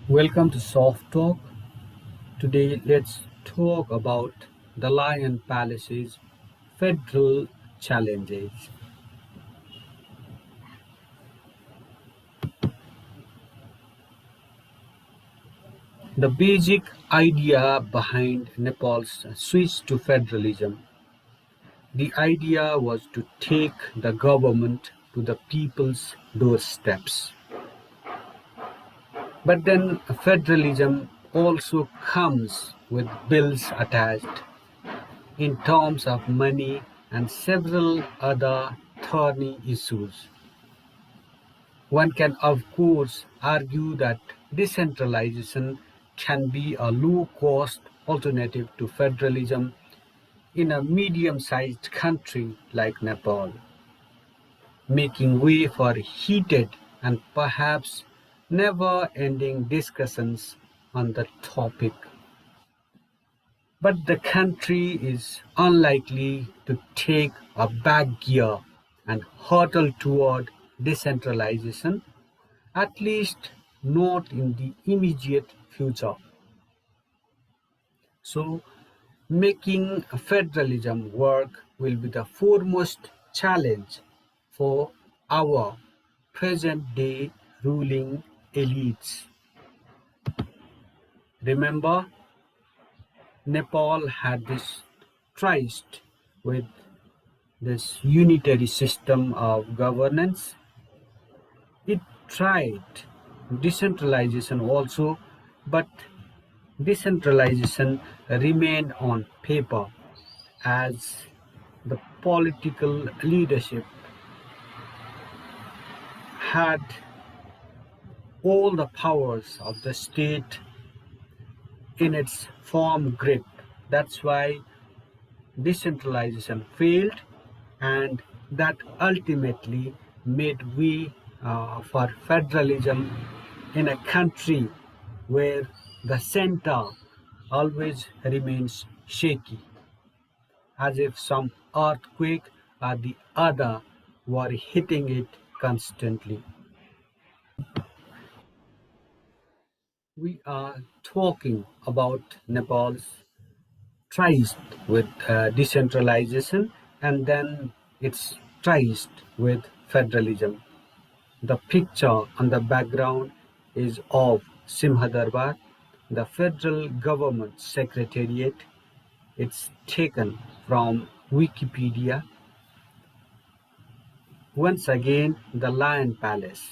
Welcome to Soft Talk. Today, let's talk about the Lion Palace's federal challenges. The basic idea behind Nepal's switch to federalism. The idea was to take the government to the people's doorsteps. But then federalism also comes with bills attached in terms of money and several other thorny issues. One can, of course, argue that decentralization can be a low cost alternative to federalism in a medium sized country like Nepal, making way for heated and perhaps never ending discussions on the topic. But the country is unlikely to take a back gear and hurtle toward decentralization, at least not in the immediate future. So, making federalism work will be the foremost challenge for our present day ruling elites. Remember, Nepal had this tryst with this unitary system of governance. It tried decentralization also, but decentralization remained on paper as the political leadership had all the powers of the state in its firm grip. That's why decentralization failed, and that ultimately made way for federalism in a country where the center always remains shaky, as if some earthquake or the other were hitting it constantly. We are talking about Nepal's tryst with decentralization, and then it's tryst with federalism. The picture on the background is of Simhadarbar, the federal government secretariat. It's taken from Wikipedia. Once again, the Lion Palace.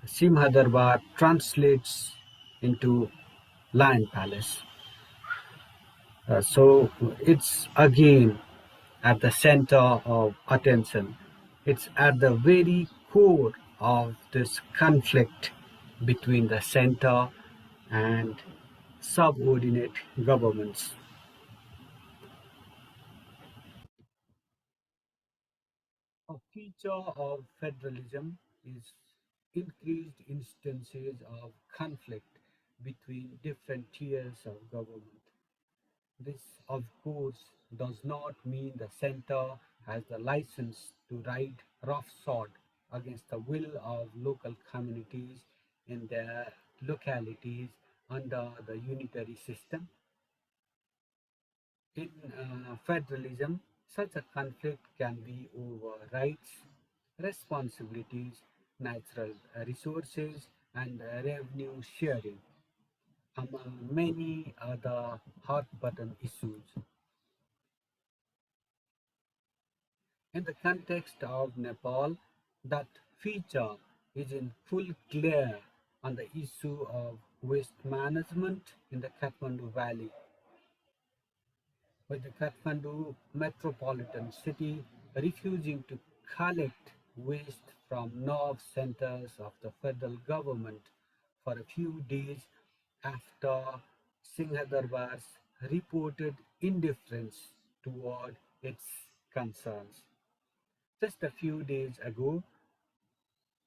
Simhadarbar translates into Lion Palace. So it's again at the center of attention. It's at the very core of this conflict between the center and subordinate governments. A feature of federalism is increased instances of conflict between different tiers of government. This, of course, does not mean the center has the license to ride roughshod against the will of local communities in their localities under the unitary system. In federalism, such a conflict can be over rights, responsibilities, natural resources, and revenue sharing, among many other hot button issues. In the context of Nepal, that feature is in full glare on the issue of waste management in the Kathmandu Valley, with the Kathmandu metropolitan city refusing to collect waste from nerve centers of the federal government for a few days after Singhadarbar's reported indifference toward its concerns. Just a few days ago,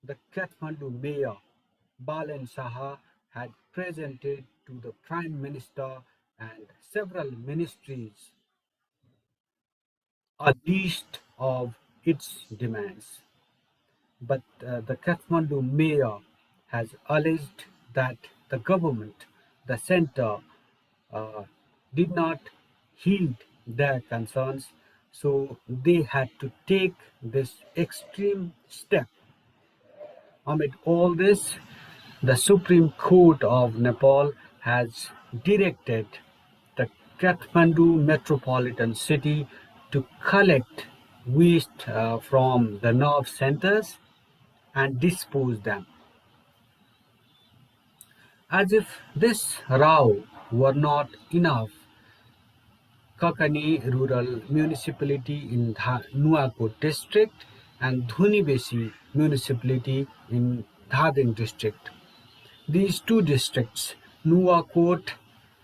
the Kathmandu mayor, Balan Saha, had presented to the Prime Minister and several ministries a list of its demands. But the Kathmandu mayor has alleged that the government, the center, uh, did not heed their concerns, so they had to take this extreme step. Amid all this, the Supreme Court of Nepal has directed the Kathmandu metropolitan city to collect waste from the nerve centers and dispose them. As if this row were not enough, Kakani Rural Municipality in Nuakot district and Dhunibesi Municipality in Dhading district. These two districts, Nuwakot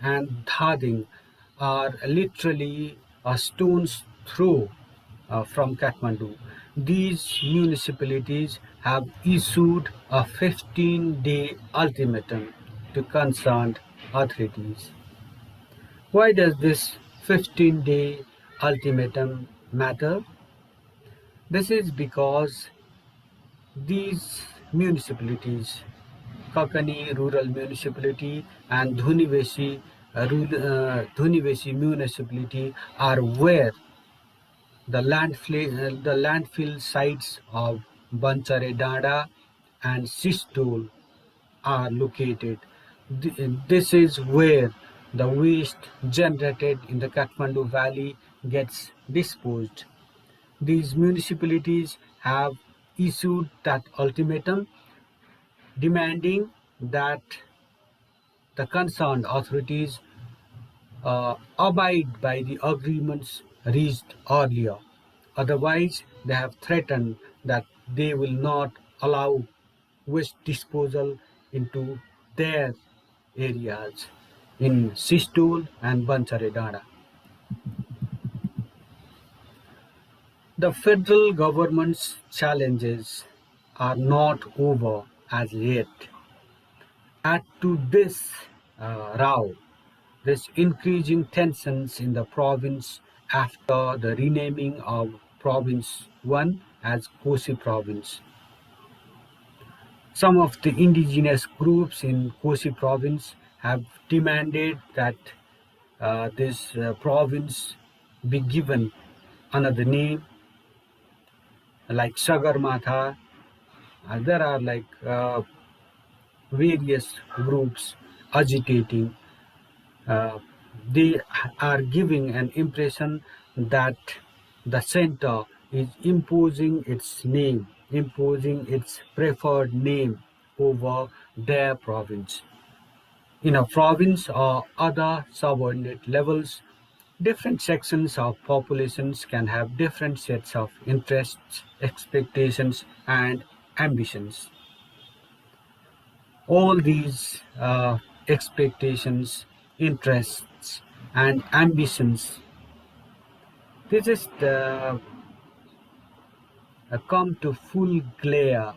and Dhading, are literally a stone's throw from Kathmandu. These municipalities have issued a 15-day ultimatum to concerned authorities. Why does this 15-day ultimatum matter? This is because these municipalities, Kakani Rural Municipality and Dhunivesi Municipality, are where the landfill sites of Banchare Dada and Sistol are located. This is where the waste generated in the Kathmandu Valley gets disposed. These municipalities have issued that ultimatum demanding that the concerned authorities abide by the agreements reached earlier. Otherwise, they have threatened that they will not allow waste disposal into their areas in Sistul and Bancharedara. The federal government's challenges are not over as yet. Add to this row, this increasing tensions in the province after the renaming of Province 1 as Kosi Province. Some of the indigenous groups in Kosi Province have demanded that this province be given another name like Sagarmatha. There are various groups agitating. Uh, they are giving an impression that the center is imposing its name, imposing its preferred name over their province. In a province or other subordinate levels, different sections of populations can have different sets of interests, expectations, and ambitions. All these expectations, interests, and ambitions, they just come to full glare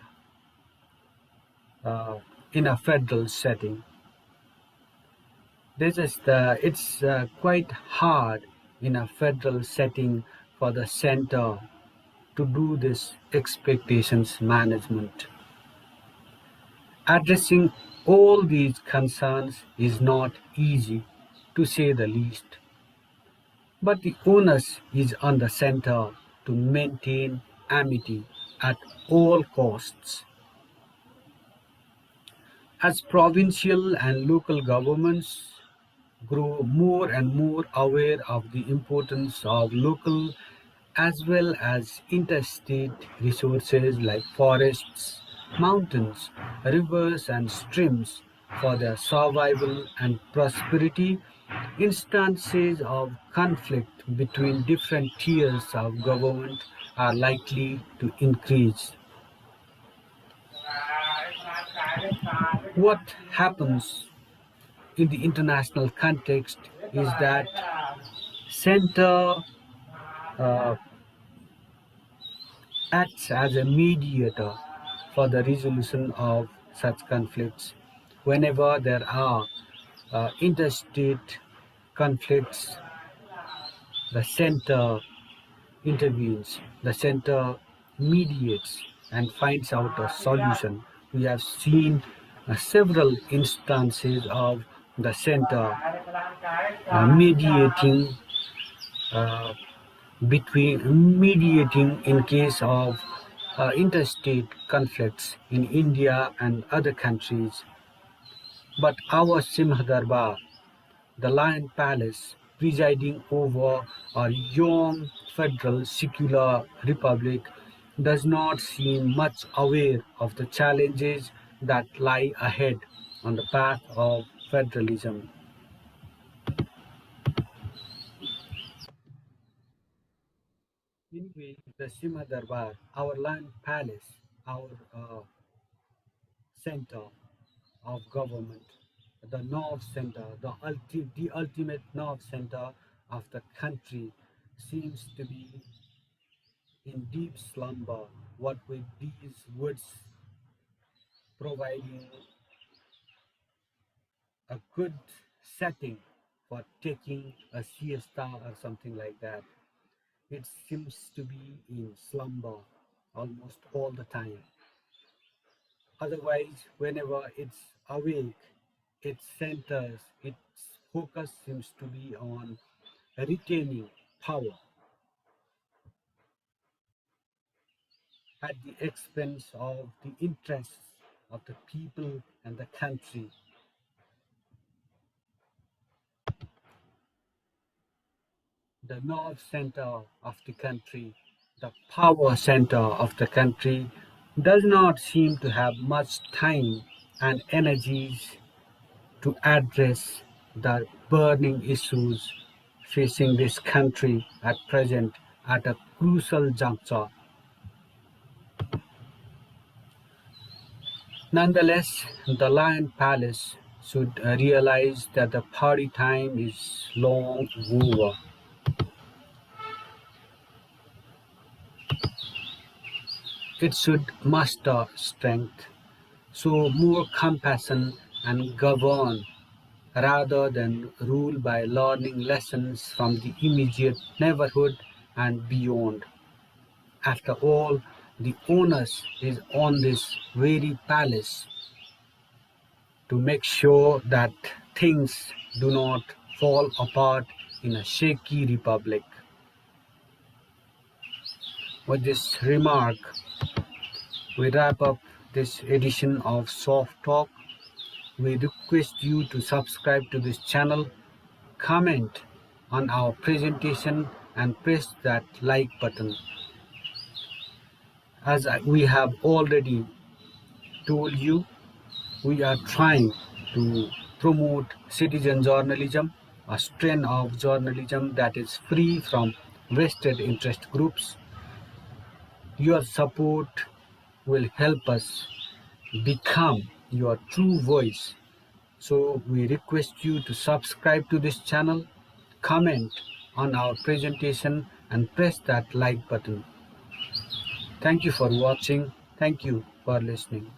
uh, in a federal setting. It's quite hard in a federal setting for the center to do this expectations management. Addressing all these concerns is not easy, to say the least, but the onus is on the center to maintain amity at all costs. As provincial and local governments grow more and more aware of the importance of local as well as interstate resources like forests, mountains, rivers, and streams for their survival and prosperity, instances of conflict between different tiers of government are likely to increase. What happens in the international context is that center uh, acts as a mediator for the resolution of such conflicts. Whenever there are interstate conflicts, the center intervenes, the center mediates and finds out a solution. We have seen several instances of the center mediating uh, mediating in case of interstate conflicts in India and other countries. But our Simhadarbar, the Lion Palace, presiding over a young federal secular republic, does not seem much aware of the challenges that lie ahead on the path of federalism. Anyway, the Simhadarbar, our Lion Palace, our center of government, the nerve center, the ultimate nerve center of the country, seems to be in deep slumber, what with these woods providing a good setting for taking a siesta or something like that. It seems to be in slumber almost all the time. Otherwise, whenever it's awake, its centers, its focus seems to be on retaining power at the expense of the interests of the people and the country. The north center of the country, the power center of the country, does not seem to have much time and energies to address the burning issues facing this country at present at a crucial juncture. Nonetheless, the Lion Palace should realize that the party time is long over. It should muster strength, show more compassion, and govern rather than rule by learning lessons from the immediate neighborhood and beyond. After all, the onus is on this very palace to make sure that things do not fall apart in a shaky republic. With this remark, we wrap up this edition of Soft Talk. We request you to subscribe to this channel, comment on our presentation, and press that like button. As we have already told you, we are trying to promote citizen journalism, a strain of journalism that is free from vested interest groups. Your support will help us become your true voice. So we request you to subscribe to this channel, comment on our presentation, and press that like button. Thank you for watching. Thank you for listening.